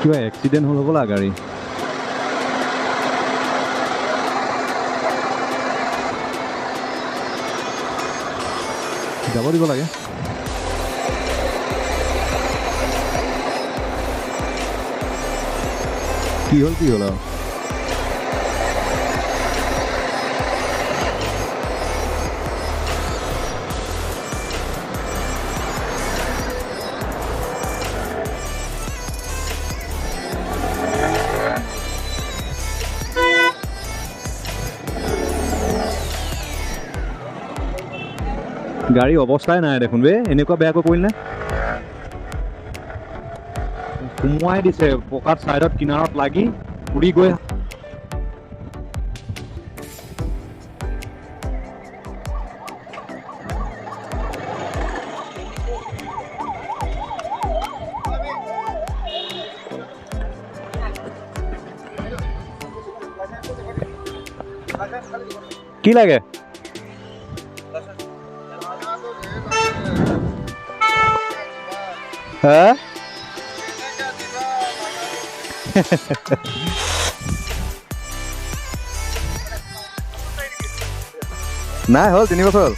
কিবা এক্সিডেণ্ট হ'ল হ'বলা গাড়ী যাব দিব লাগে কি হ'ল আৰু গাড়ী অৱস্থাই নাই দেখোন বে এনেকুৱা বেয়াকৈ পৰিল নে সোমোৱাই দিছে পকাত চাইডত কিনাৰত লাগি উৰি গৈ কি লাগে হা নাই হ'ল 3 বছৰ হ'ল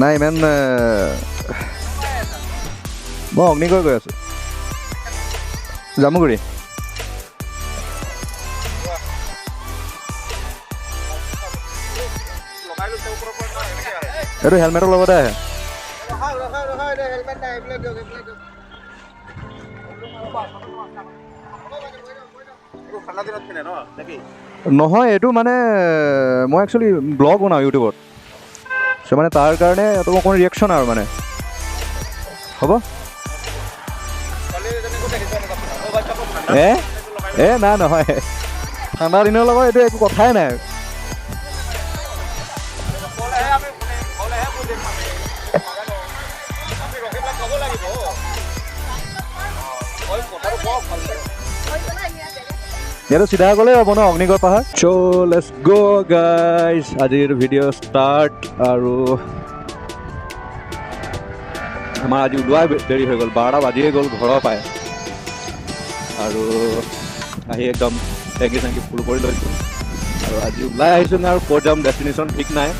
নাই ইমান মই অগ্নিগড় গৈ আছোঁ জামুগুৰি এইটো হেলমেটৰ লগতে আহে নহয় এইটো মানে মই একচুৱেলি ব্লগ বনাওঁ ইউটিউবত চ' মানে তাৰ কাৰণে এইটো অকণ ৰিয়েকশ্যন আৰু মানে হ'ব নাই নহয় ঠাণ্ডা দিনৰ লগত এইটো একো কথাই নাই ইয়াতো চিধা গ'লেই হ'ব ন অগ্নিগড় পাহাৰ চ' লেটছ গ' গাইজ আজিৰ ভিডিঅ' ষ্টাৰ্ট আৰু আমাৰ আজি ওলোৱাই দেৰি হৈ গ'ল 12টা বাজিয়ে গ'ল ঘৰৰ পাই আৰু আহি একদম টেংকি চেংকি ফুল কৰি লৈছোঁ আৰু আজি ওলাই আহিছোঁ নে আৰু ক'ত যাম ডেষ্টিনেশ্যন ঠিক নাই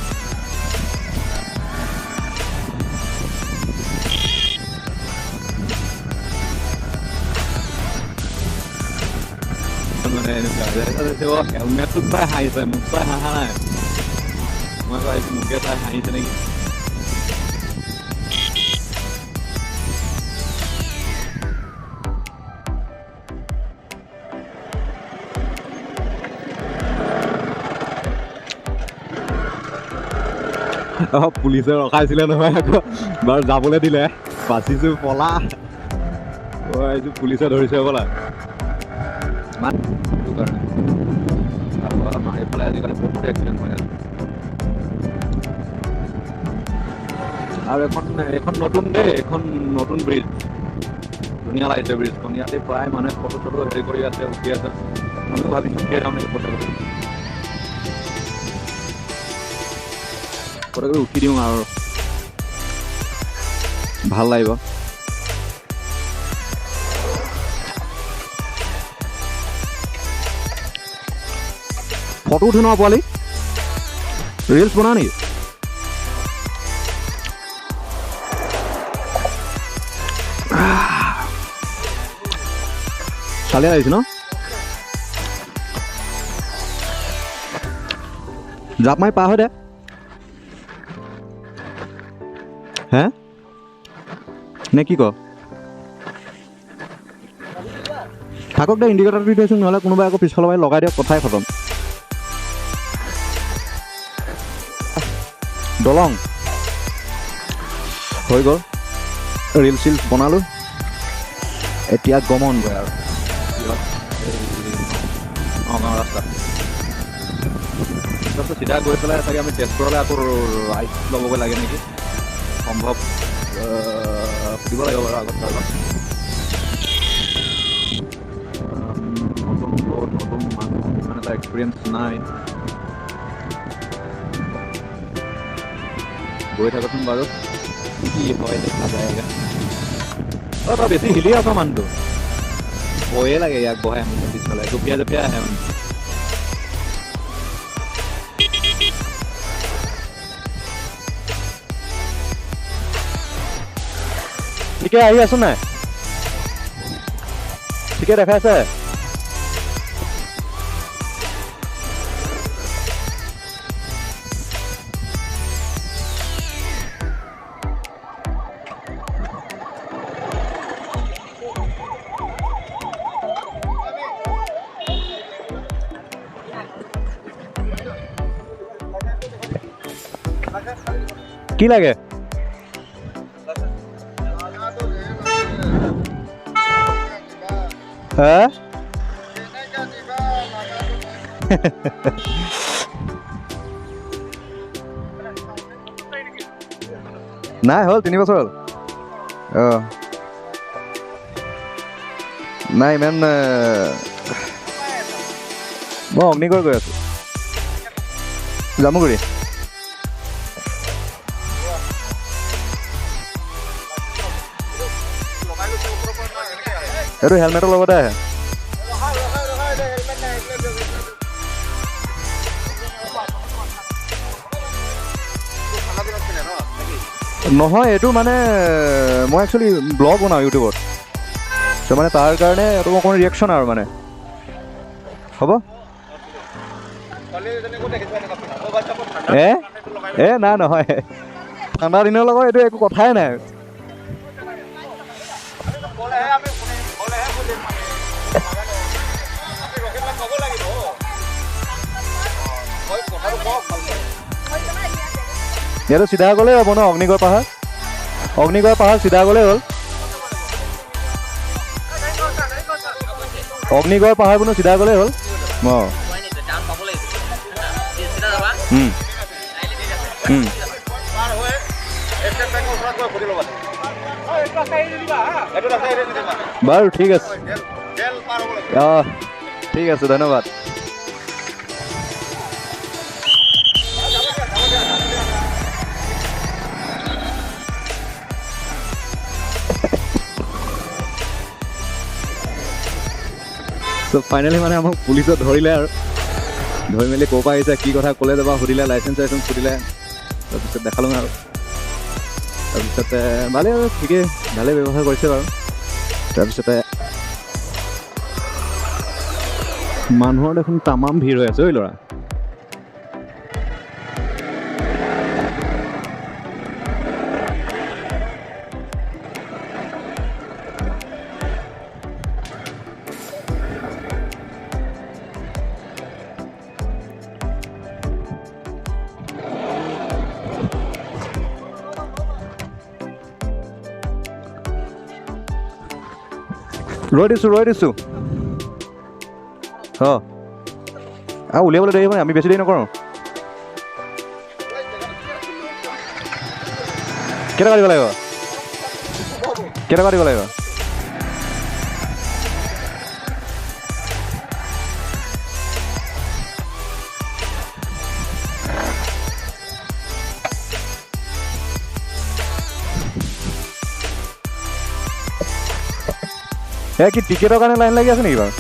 মানে এনেকুৱা হেলমেটটো চাই হাঁহিছে মোক চাই হাঁহা নাই মই ভাবিছোঁ মোকে চাই হাঁহিছে নেকি পুলিচে ৰখাইছিলে নহয় আকৌ বাৰু যাবলৈ দিলে বাচিছোঁ পলা এইটো পুলিচে ধৰিছে বোলা আমাৰ এইফালে আজিকালি বহুত এক্সিডেণ্ট হৈ আছে আৰু এখন নতুন দেই এখন নতুন ব্ৰিজ ধুনীয়া লাগিছে ব্ৰিজখন ইয়াতে প্ৰায় মানুহে ফটো চটো হেৰি কৰি আছে উঠি আছে আমিও ভাবিছোঁ উঠিয়ে যাওঁ নেকি ফটোকে উঠি দিওঁ আৰু ভাল লাগিব ফটো উঠে ন পোৱালি ৰিলছ বনাও নেকি চালিয়া লাগিছে ন জাপ মাৰি পাৰ হৈ দে হে নে কি ক থাকক দে ইণ্ডিকেটাৰটো দি থৈছোঁ নহ'লে কোনোবাই আকৌ পিছফালৰ পৰা লগাই দিয়ক কথাই খতম দলং হৈ গ'ল ৰিল চিল বনালোঁ এতিয়া গমন গৈ আৰু নগাঁও ৰাস্তা তাৰপিছত চিধা গৈ পেলাই চাগে আমি তেজপুৰলৈ আকৌ ৰাইট ল'বগৈ লাগে নেকি সম্ভৱ সুধিব লাগিব বাৰু আগত নতুন ৰোড নতুন মানুহ ইমান এটা এক্সপিৰিয়েঞ্চ নাই গৈ থাকোঁচোন বাৰু কি হয় দেখা যায় তই বেছি হিলি আছ মানুহটো ভয়ে লাগে ইয়াক বহাই আমি পিছফালে জঁপিয়াই জঁপিয়াই আহে মানে ঠিকে আহি আছো নাই ঠিকে দেখাইছে কি লাগে হা নাই হ'ল 3 বছৰ হ'ল নাই ইমান মই অগ্নিগড় গৈ আছো জামুগুৰি এইটো হেলমেটৰ লগতে আহে নহয় এইটো মানে মই একচুৱেলি ব্লগ বনাওঁ ইউটিউবত ত' মানে তাৰ কাৰণে এইটো অকণ ৰিয়েকশ্যন আৰু মানে হ'ব নাই নহয় ঠাণ্ডা দিনৰ লগত এইটো একো কথাই নাই ইয়াতো চিধা গ'লেই হ'ব ন অগ্নিগড় পাহাৰ চিধা গ'লেই হ'ল অগ্নিগড় পাহাৰ বোলো চিধা গ'লেই হ'ল বাৰু ঠিক আছে ঠিক আছে ধন্যবাদ চ' ফাইনেলি মানে আমাক পুলিচত ধৰিলে আৰু ধৰি মেলি ক'ৰ পৰা আহিছে কি কথা ক'লে যাবা সুধিলে লাইচেঞ্চ সুধিলে তাৰপিছত দেখালোঁ আৰু তাৰপিছতে ভালেই আৰু ঠিকেই ভালেই ব্যৱহাৰ কৰিছে বাৰু তাৰপিছতে মানুহৰ দেখোন তামাম ভিৰ হৈ আছে ঐ ল'ৰা ৰৈ দিছোঁ উলিয়াবলৈ দেৰি মানে আমি বেছি দেৰি নকৰোঁ কেইটকা দিব লাগিব কি টিকেটৰ কাৰণে লাইন লাগি আছে নেকি বাৰু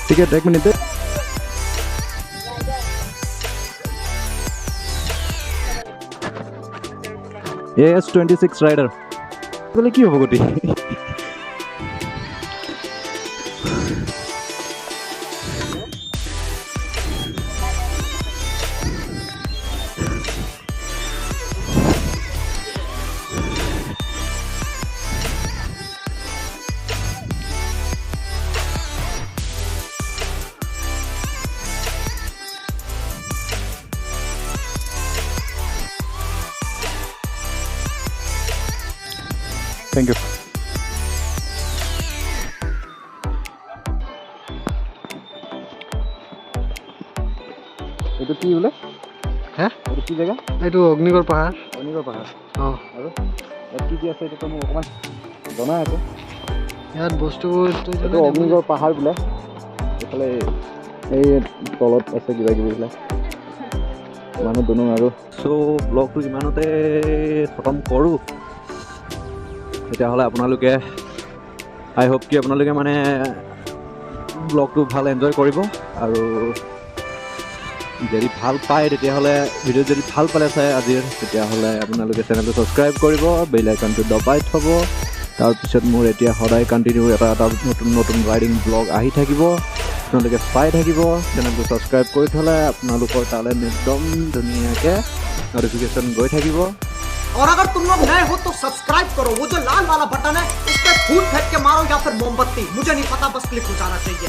টিকেট 1 মিনিট AS26 ৰাইডাৰ বোলে কি হ'ব গতি থেংক ইউ। এইটো কি বোলে? হে এইটো কি জেগা? এইটো অগ্নিগড় পাহাৰ। অগ্নিগড় পাহাৰ। অঁ আৰু ইয়াত কি কি আছে এইটো মোক অকণমান জনাই আছে। ইয়াত বস্তুবোৰ এইটো অগ্নিগড় পাহাৰ বোলে। এইফালে এই তলত আছে কিবা কিবি বিলাক মানুহ দুনুহ আৰু চ' ব্লগটো ইমানতে খতম কৰোঁ। তেতিয়াহ'লে আপোনালোকে আই হোপ কি আপোনালোকে মানে ব্লগটো ভাল এনজয় কৰিব আৰু যদি ভাল পায় তেতিয়াহ'লে ভিডিঅ' যদি ভাল পালে চাই আজিৰ তেতিয়াহ'লে আপোনালোকে চেনেলটো ছাবস্ক্ৰাইব কৰিব, বেল আইকনটো দবাই থ'ব। তাৰপিছত মোৰ এতিয়া সদায় কণ্টিনিউ এটা নতুন নতুন ৰাইডিং ব্লগ আহি থাকিব, আপোনালোকে চাই থাকিব। চেনেলটো ছাবস্ক্ৰাইব কৰি থ'লে আপোনালোকৰ তালৈ একদম ধুনীয়াকৈ নটিফিকেশ্যন গৈ থাকিব। और अगर तुम लोग नए हो तो सब्सक्राइब करो, वो जो लाल वाला बटन है उस पर फूट फेंक के मारो या फिर मोमबत्ती, मुझे नहीं पता, बस क्लिक हो जाना चाहिए।